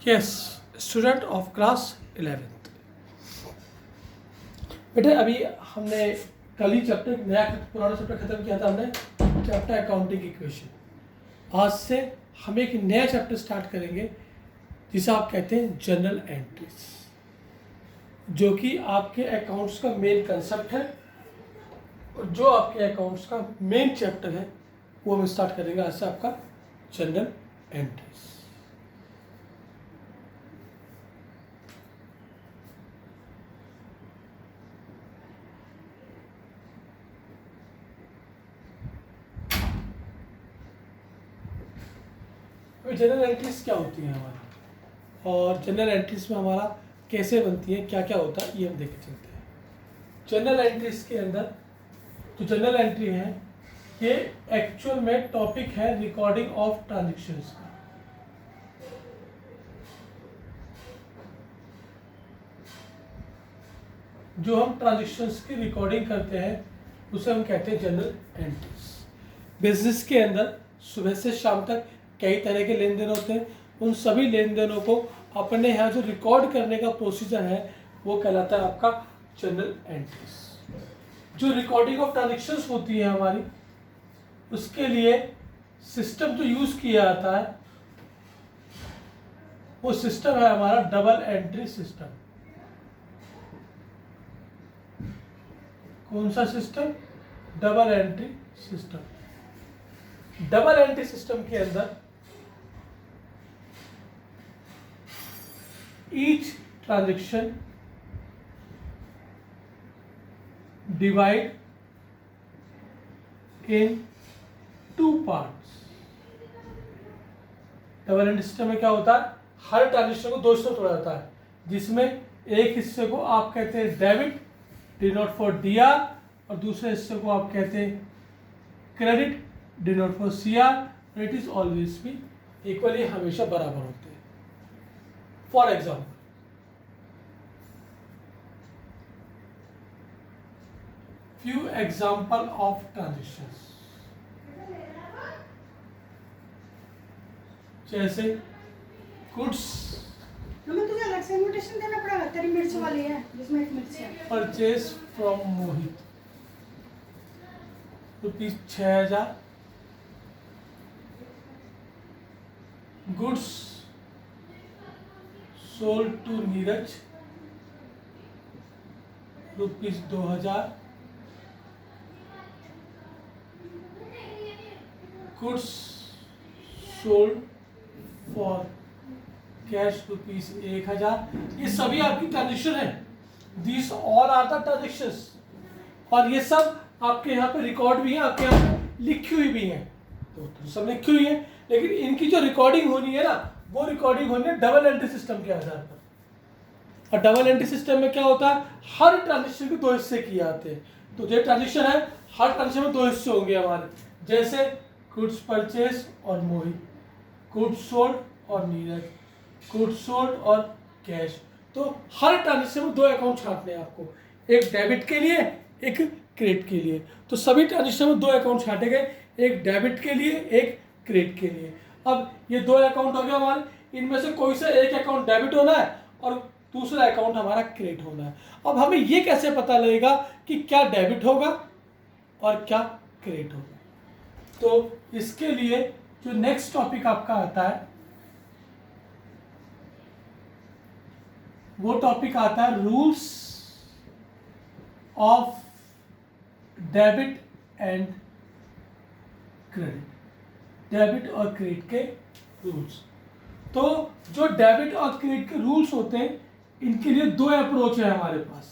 Yes, student of class 11th। बेटे अभी हमने कल ही चैप्टर नया पुराना चैप्टर खत्म किया था, हमने चैप्टर अकाउंटिंग इक्वेशन। आज से हम एक नया चैप्टर स्टार्ट करेंगे जिसे आप कहते हैं जनरल एंट्रीज, जो कि आपके अकाउंट्स का मेन कंसेप्ट है और जो आपके अकाउंट्स का मेन चैप्टर है वो हम स्टार्ट करेंगे आज से आपका जनरल एंट्रीज। जनरल एंट्रीज क्या होती है हमारी, और जनरल एंट्रीज में हमारा कैसे बनती है, क्या क्या होता है, ये हम देख के चलते हैं। जनरल एंट्रीज के अंदर जो जनरल एंट्री है ये एक्चुअल में टॉपिक है रिकॉर्डिंग ऑफ ट्रांजेक्शन्स का। जो हम ट्रांजेक्शन्स की रिकॉर्डिंग करते हैं उसे हम कहते हैं जनरल एंट्रीज। बिजनेस के अंदर सुबह से शाम तक कई तरह के लेन देन होते हैं, उन सभी लेन देनों को अपने यहाँ जो रिकॉर्ड करने का प्रोसीजर है वो कहलाता है आपका जनरल एंट्रीज। जो रिकॉर्डिंग ऑफ ट्रांजेक्शन्स होती है हमारी, उसके लिए सिस्टम जो यूज़ किया जाता है वो सिस्टम है हमारा डबल एंट्री सिस्टम। कौन सा system? Double entry system. Double entry system के अंदर each transaction divide in two parts। Double entry system में क्या होता है, हर ट्रांजेक्शन को दो हिस्सों में तोड़ा जाता है, जिसमें एक हिस्से को आप कहते हैं डेबिट, डिनोट फॉर डीआर, और दूसरे हिस्से को आप कहते हैं credit, denote for CR. It is always भी इक्वली, हमेशा बराबर होते हैं। For example, few example of transactions, जैसे गुड्स तुझे अलग से इनविटेशन देना पड़ेगा, तेरी मिर्च वाली है जिसमें एक मिर्च है। Purchase from Mohit ₹6000। Goods sold to Neeraj ₹2000। Goods sold for cash ₹1000। ये सभी आपकी ट्रांजेक्शन है। This all are the transactions, और ये सब आपके यहाँ पे रिकॉर्ड भी है, आपके यहाँ पे लिखी हुई भी है। तो सब लिखी हुई है, लेकिन इनकी जो रिकॉर्डिंग होनी है ना, वो रिकॉर्डिंग होनी है डबल एंट्री सिस्टम के आधार पर। और डबल एंट्री सिस्टम में क्या होता है, हर ट्रांजेक्शन के दो हिस्से किए जाते हैं। तो जो ट्रांजेक्शन है, हर ट्रांजेक्शन में दो हिस्से होंगे हमारे, जैसे गुड्स परचेज और मोहित, गुड्स सोल्ड और नीरज, गुड्स सोल्ड और कैश। तो हर ट्रांजेक्शन में दो अकाउंट छांटने हैं आपको, एक डेबिट के लिए, एक क्रेडिट के लिए। तो सभी ट्रांजेक्शन में दो अकाउंट छांटे गए, एक डेबिट के लिए, एक क्रेडिट के लिए। अब ये दो अकाउंट हो गए हमारे, इनमें से कोई सा एक अकाउंट डेबिट होना है और दूसरा अकाउंट हमारा क्रेडिट होना है। अब हमें ये कैसे पता लगेगा कि क्या डेबिट होगा और क्या क्रेडिट होगा? तो इसके लिए जो नेक्स्ट टॉपिक आपका आता है वो टॉपिक आता है rules of debit and credit. Debit और क्रेडिट के रूल्स। तो जो डेबिट और क्रेडिट के रूल्स होते हैं, इनके लिए दो अप्रोच है हमारे पास।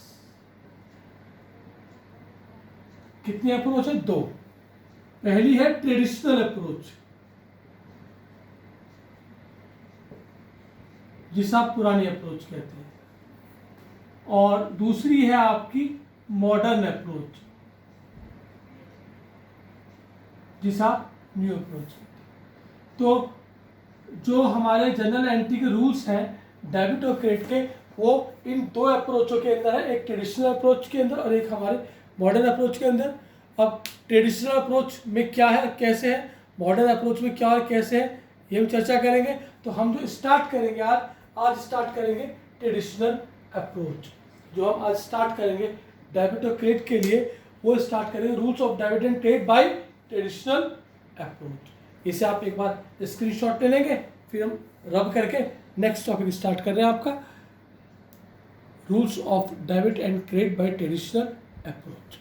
कितनी अप्रोच है? दो। पहली है ट्रेडिशनल अप्रोच, जिसे आप पुरानी अप्रोच कहते हैं, और दूसरी है आपकी मॉडर्न अप्रोच, जिसे आप न्यू अप्रोच कहते हैं। तो जो हमारे जनरल एंट्री के रूल्स हैं डेबिट और क्रेडिट के, वो इन दो अप्रोचों के अंदर है, एक ट्रेडिशनल अप्रोच के अंदर और एक हमारे मॉडर्न अप्रोच के अंदर। अब ट्रेडिशनल अप्रोच में क्या है, कैसे है, मॉडर्न अप्रोच में क्या है, कैसे है, ये हम चर्चा करेंगे। तो हम जो स्टार्ट करेंगे आज स्टार्ट करेंगे ट्रेडिशनल अप्रोच। जो हम आज स्टार्ट करेंगे डेबिट और क्रेडिट के लिए, वो स्टार्ट करेंगे rules of debit and credit by traditional approach. इसे आप एक बार स्क्रीनशॉट ले लेंगे, फिर हम रब करके नेक्स्ट टॉपिक स्टार्ट कर रहे हैं आपका rules of debit and credit by traditional approach.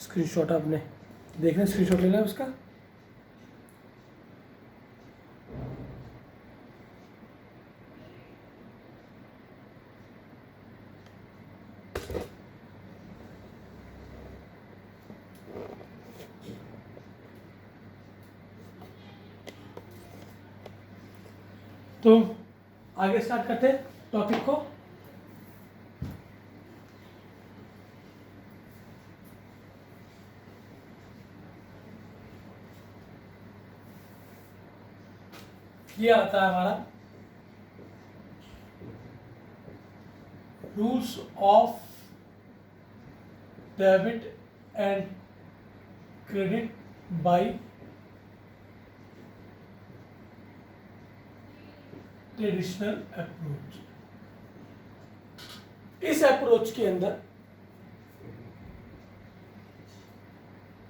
Screenshot आपने देखना, स्क्रीनशॉट लेना है उसका। तो आगे स्टार्ट करते हैं टॉपिक को। ये आता है हमारा rules of debit and credit by traditional approach. इस अप्रोच के अंदर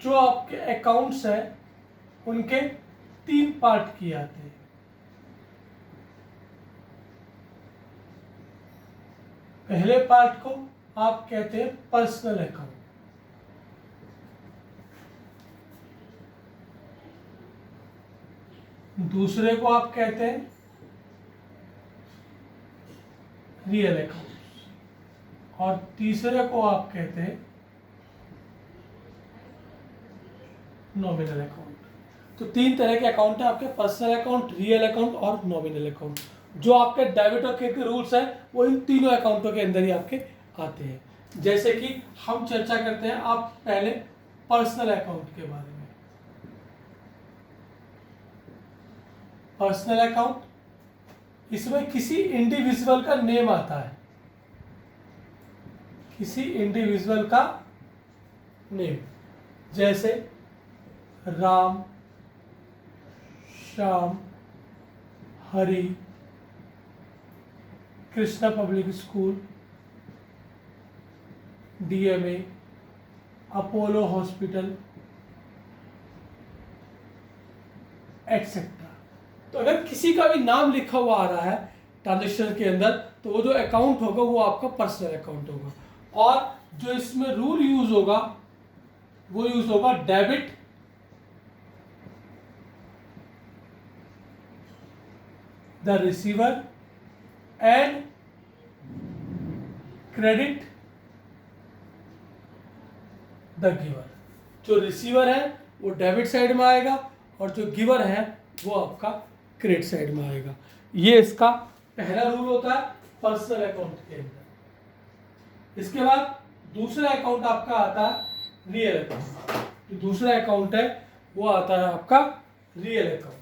जो आपके अकाउंट्स हैं उनके 3 पार्ट किए जाते हैं। पहले पार्ट को आप कहते हैं पर्सनल अकाउंट, दूसरे को आप कहते हैं रियल अकाउंट, और तीसरे को आप कहते हैं नॉमिनल अकाउंट। तो 3 तरह के अकाउंट है आपके, पर्सनल अकाउंट, रियल अकाउंट और नॉमिनल अकाउंट। जो आपके डेबिट और क्रेडिट के रूल्स हैं वो इन तीनों अकाउंटों के अंदर ही आपके आते हैं। जैसे कि हम चर्चा करते हैं आप पहले पर्सनल अकाउंट के बारे में। पर्सनल अकाउंट, इसमें किसी इंडिविजुअल का नेम आता है, किसी इंडिविजुअल का नेम, जैसे Ram, Shyam, Hari, Krishna public school, DMA, Apollo hospital etcetera. तो अगर किसी का भी नाम लिखा हुआ आ रहा है ट्रांजेक्शन के अंदर, तो वो जो अकाउंट होगा वो आपका पर्सनल अकाउंट होगा। और जो इसमें रूल यूज होगा वो यूज होगा debit the receiver and credit the giver. जो रिसीवर है वो डेबिट साइड में आएगा और जो गिवर है वो आपका क्रेडिट साइड में आएगा। ये इसका पहला रूल होता है पर्सनल अकाउंट के अंदर। इसके बाद दूसरा अकाउंट आपका आता है रियल अकाउंट। जो दूसरा अकाउंट है वो आता है आपका रियल अकाउंट।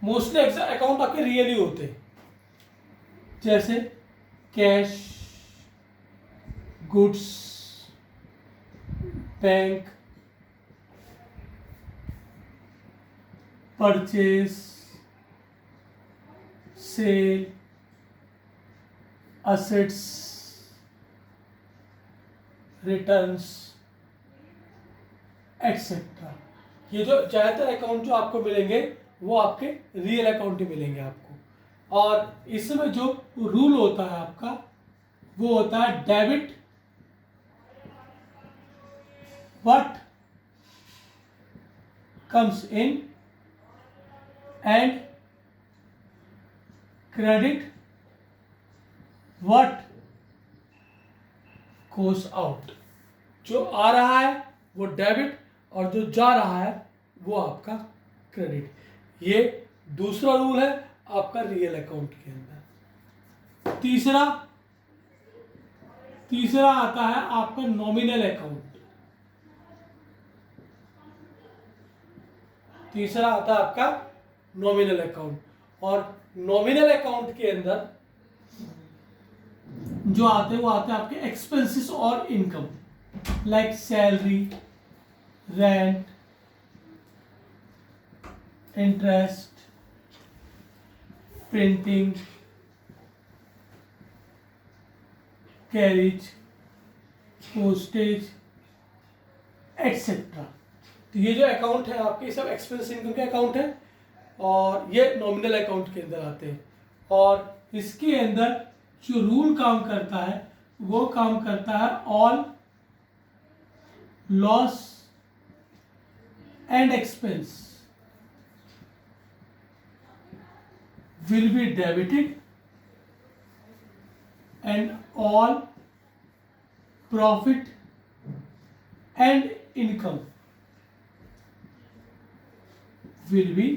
मोस्टली अकाउंट आपके रियल ही होते हैं, जैसे cash, goods, bank, purchase, sale, assets, returns etcetera. ये जो ज़्यादातर अकाउंट जो आपको मिलेंगे वो आपके रियल अकाउंट ही मिलेंगे आपको। और इसमें जो रूल होता है आपका वो होता है debit what comes in and credit what goes out. जो आ रहा है वो डेबिट और जो जा रहा है वो आपका क्रेडिट। ये दूसरा रूल है आपका रियल अकाउंट के अंदर। तीसरा आता है आपका नॉमिनल अकाउंट। तीसरा आता है आपका नॉमिनल अकाउंट। और नॉमिनल अकाउंट के अंदर जो आते हैं वो आते हैं आपके एक्सपेंसेस और income, like salary, rent, interest, printing, carriage, postage etcetera. तो ये जो अकाउंट है आपके सब एक्सपेंस इनकम के अकाउंट है और ये नॉमिनल अकाउंट के अंदर आते हैं। और इसके अंदर जो रूल काम करता है वो काम करता है all loss and expense will be debited and all profit and income will be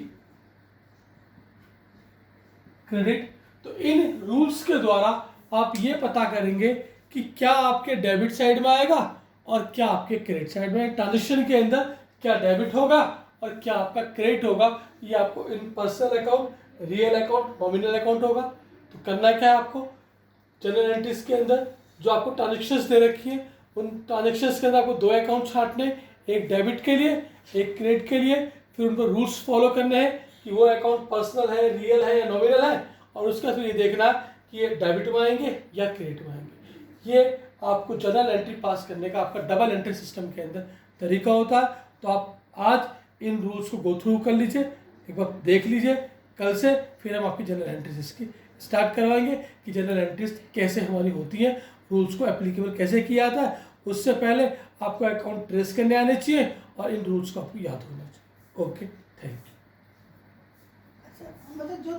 credit. तो इन रूल्स के द्वारा आप ये पता करेंगे कि क्या आपके डेबिट साइड में आएगा और क्या आपके क्रेडिट साइड में। ट्रांजेक्शन के अंदर क्या डेबिट होगा और क्या आपका क्रेडिट होगा, ये आपको इन personal account, real account, nominal account होगा। तो करना क्या है आपको, जनरल एंट्रीज के अंदर जो आपको ट्रांजेक्शन्स दे रखी है उन ट्रांजेक्शन्स के अंदर आपको 2 अकाउंट छांटने, एक डेबिट के लिए, एक क्रेडिट के लिए। फिर उन पर रूल्स फॉलो करने हैं कि वो अकाउंट पर्सनल है, रियल है या नॉमिनल है, और उसका फिर ये देखना कि ये डेबिट में आएंगे या क्रेडिट में आएंगे। ये आपको जनरल एंट्री पास करने का आपका डबल एंट्री सिस्टम के अंदर तरीका होता है। तो आप आज इन रूल्स को गो थ्रू कर लीजिए, एक बार देख लीजिए। कल से फिर हम आपकी जनरल एंट्रीज इसकी स्टार्ट करवाएंगे कि जनरल एंट्रीज कैसे हमारी होती है, रूल्स को एप्लीकेबल कैसे किया जाता है। उससे पहले आपको अकाउंट ट्रेस करने आने चाहिए और इन रूल्स को आपको याद होना चाहिए। Okay, thank you. अच्छा, मतलब जो